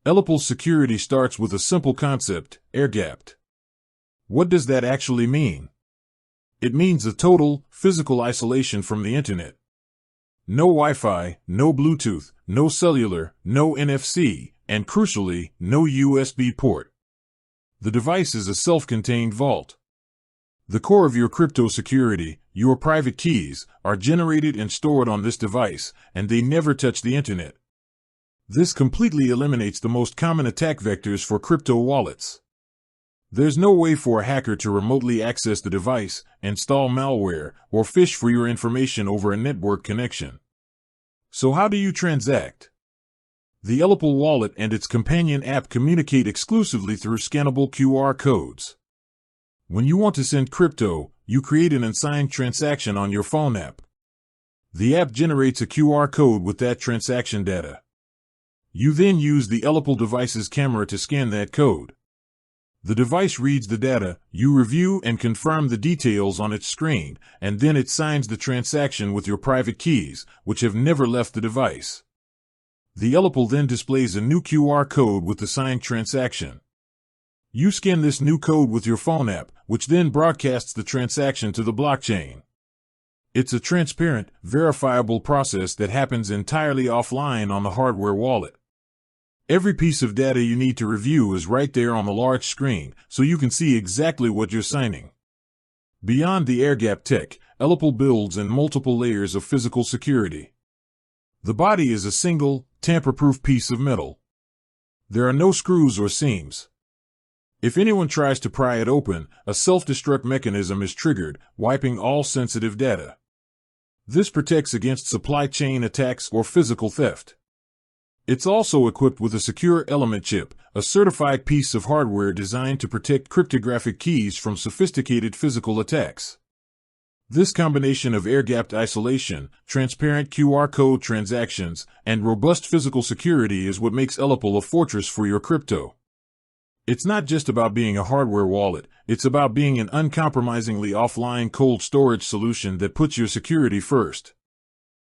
ELLIPAL security starts with a simple concept, air-gapped. What does that actually mean? It means a total, physical isolation from the internet. No Wi-Fi, no Bluetooth, no cellular, no NFC, and crucially, no USB port. The device is a self-contained vault. The core of your crypto security, your private keys, are generated and stored on this device, and they never touch the internet. This completely eliminates the most common attack vectors for crypto wallets. There's no way for a hacker to remotely access the device, install malware, or phish for your information over a network connection. So how do you transact? The ELLIPAL wallet and its companion app communicate exclusively through scannable QR codes. When you want to send crypto, you create an unsigned transaction on your phone app. The app generates a QR code with that transaction data. You then use the ELLIPAL device's camera to scan that code. The device reads the data, you review and confirm the details on its screen, and then it signs the transaction with your private keys, which have never left the device. The ELLIPAL then displays a new QR code with the signed transaction. You scan this new code with your phone app, which then broadcasts the transaction to the blockchain. It's a transparent, verifiable process that happens entirely offline on the hardware wallet. Every piece of data you need to review is right there on the large screen, so you can see exactly what you're signing. Beyond the air-gapped tech, ELLIPAL builds in multiple layers of physical security. The body is a single, tamper-proof piece of metal. There are no screws or seams. If anyone tries to pry it open, a self-destruct mechanism is triggered, wiping all sensitive data. This protects against supply chain attacks or physical theft. It's also equipped with a secure element chip, a certified piece of hardware designed to protect cryptographic keys from sophisticated physical attacks. This combination of air-gapped isolation, transparent QR code transactions, and robust physical security is what makes ELLIPAL a fortress for your crypto. It's not just about being a hardware wallet, it's about being an uncompromisingly offline cold storage solution that puts your security first.